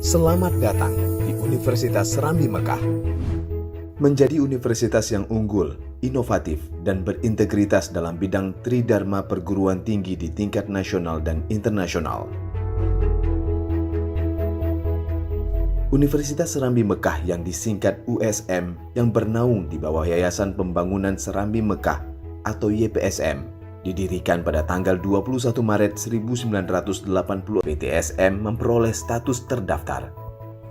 Selamat datang di Universitas Serambi Mekah. Menjadi universitas yang unggul, inovatif, dan berintegritas dalam bidang tridharma perguruan tinggi di tingkat nasional dan internasional. Universitas Serambi Mekah yang disingkat USM yang bernaung di bawah Yayasan Pembangunan Serambi Mekah atau YPSM didirikan pada tanggal 21 Maret 1980. PTSM memperoleh status terdaftar.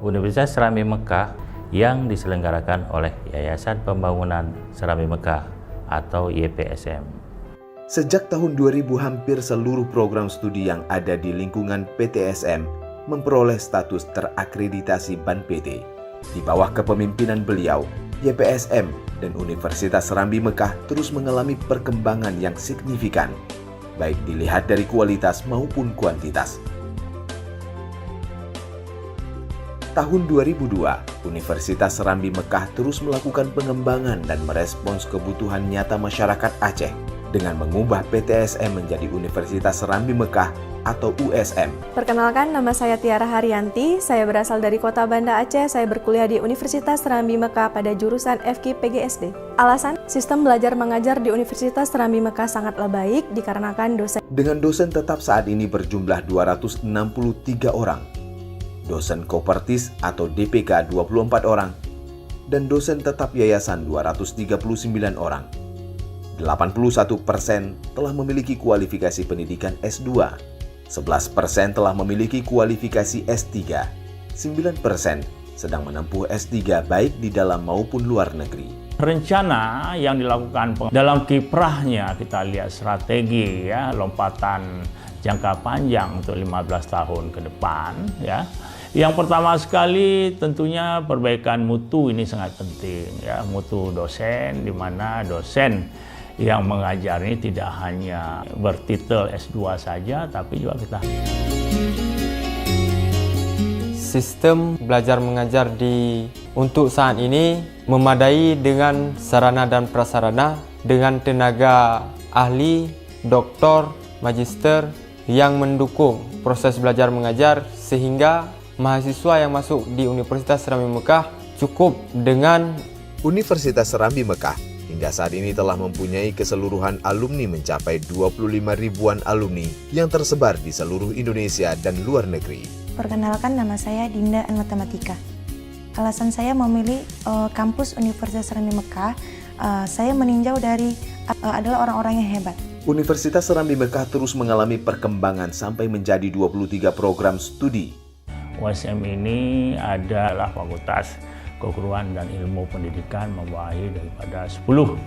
Universitas Serambi Mekah yang diselenggarakan oleh Yayasan Pembangunan Serambi Mekah atau YPSM. Sejak tahun 2000 hampir seluruh program studi yang ada di lingkungan PTSM memperoleh status terakreditasi BAN PT. Di bawah kepemimpinan beliau, YPSM dan Universitas Serambi Mekah terus mengalami perkembangan yang signifikan, baik dilihat dari kualitas maupun kuantitas. Tahun 2002, Universitas Serambi Mekah terus melakukan pengembangan dan merespons kebutuhan nyata masyarakat Aceh dengan mengubah PTSM menjadi Universitas Serambi Mekah atau USM. Perkenalkan, nama saya Tiara Haryanti, saya berasal dari Kota Banda Aceh, saya berkuliah di Universitas Serambi Mekah pada jurusan FK PGSD. Alasan, sistem belajar mengajar di Universitas Serambi Mekah sangatlah baik dikarenakan dosen. Dengan dosen tetap saat ini berjumlah 263 orang, dosen kopertis atau DPK 24 orang, dan dosen tetap yayasan 239 orang. 81% telah memiliki kualifikasi pendidikan S2, 11% telah memiliki kualifikasi S3, 9% sedang menempuh S3 baik di dalam maupun luar negeri. Rencana yang dilakukan dalam kiprahnya kita lihat strategi ya, lompatan jangka panjang untuk 15 tahun ke depan ya. Yang pertama sekali tentunya perbaikan mutu ini sangat penting ya, mutu dosen, di mana dosen yang mengajar ini tidak hanya bertitel S2 saja, tapi juga kita. Sistem belajar mengajar untuk saat ini memadai dengan sarana dan prasarana dengan tenaga ahli, doktor, magister yang mendukung proses belajar mengajar sehingga mahasiswa yang masuk di Universitas Serambi Mekah cukup dengan Universitas Serambi Mekah hingga saat ini telah mempunyai keseluruhan alumni mencapai 25 ribuan alumni yang tersebar di seluruh Indonesia dan luar negeri. Perkenalkan, nama saya Dinda An Matematika. Alasan saya memilih kampus Universitas Serambi Mekah, saya meninjau dari adalah orang-orang yang hebat. Universitas Serambi Mekah terus mengalami perkembangan sampai menjadi 23 program studi. USM ini adalah fakultas keguruan dan ilmu pendidikan membawahi daripada 10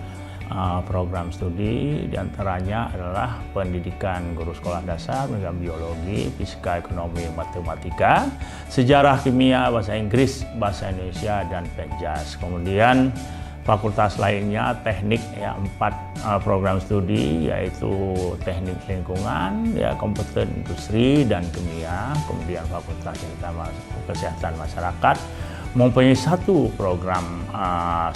program studi, diantaranya adalah pendidikan guru sekolah dasar, pendidikan biologi, fisika, ekonomi, matematika, sejarah, kimia, bahasa Inggris, bahasa Indonesia, dan penjas. Kemudian fakultas lainnya teknik ya, 4 program studi yaitu teknik lingkungan, ya, komputer industri dan kimia. Kemudian fakultas kesehatan masyarakat mempunyai 1 program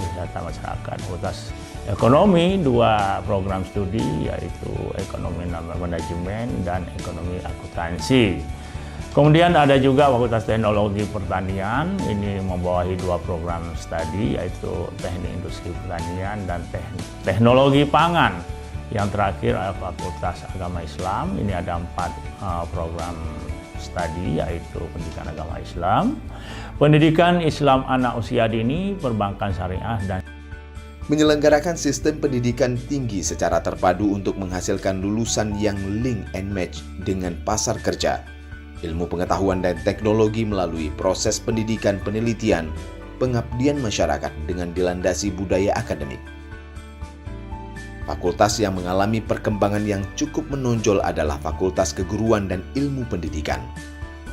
kesehatan masyarakat. Fakultas ekonomi 2 program studi yaitu ekonomi manajemen dan ekonomi akuntansi. Kemudian ada juga Fakultas Teknologi Pertanian, ini membawahi 2 program studi yaitu Teknik Industri Pertanian dan Teknologi Pangan. Yang terakhir adalah Fakultas Agama Islam, ini ada 4 program studi yaitu Pendidikan Agama Islam, Pendidikan Islam Anak Usia Dini, Perbankan Syariah, dan menyelenggarakan sistem pendidikan tinggi secara terpadu untuk menghasilkan lulusan yang link and match dengan pasar kerja, ilmu pengetahuan dan teknologi melalui proses pendidikan penelitian, pengabdian masyarakat dengan dilandasi budaya akademik. Fakultas yang mengalami perkembangan yang cukup menonjol adalah Fakultas Keguruan dan Ilmu Pendidikan.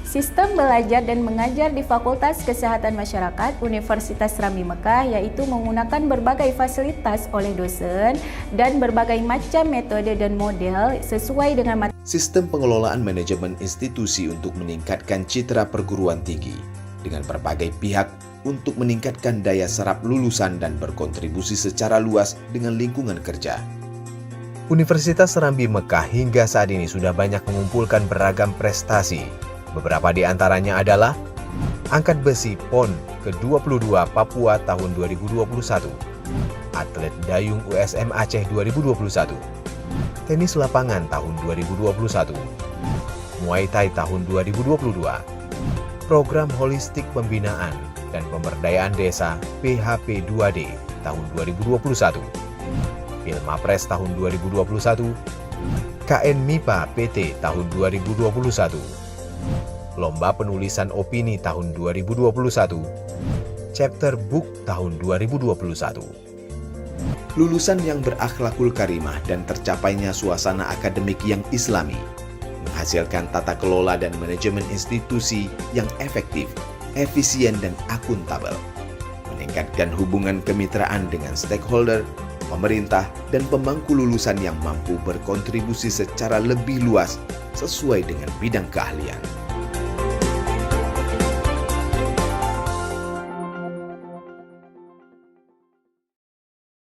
Sistem belajar dan mengajar di Fakultas Kesehatan Masyarakat Universitas Serambi Mekah yaitu menggunakan berbagai fasilitas oleh dosen dan berbagai macam metode dan model sesuai dengan sistem pengelolaan manajemen institusi untuk meningkatkan citra perguruan tinggi dengan berbagai pihak untuk meningkatkan daya serap lulusan dan berkontribusi secara luas dengan lingkungan kerja. Universitas Serambi Mekah hingga saat ini sudah banyak mengumpulkan beragam prestasi. Beberapa di antaranya adalah Angkat besi PON ke-22 Papua tahun 2021, atlet dayung USM Aceh 2021, tenis lapangan tahun 2021, Muay Thai tahun 2022, program holistik pembinaan dan pemberdayaan desa PHP 2D tahun 2021, Pilmapres tahun 2021, KN MIPA PT tahun 2021, Lomba Penulisan Opini tahun 2021, Chapter Book tahun 2021. Lulusan yang berakhlakul karimah dan tercapainya suasana akademik yang islami menghasilkan tata kelola dan manajemen institusi yang efektif, efisien dan akuntabel, meningkatkan hubungan kemitraan dengan stakeholder, pemerintah, dan pemangku lulusan yang mampu berkontribusi secara lebih luas sesuai dengan bidang keahlian.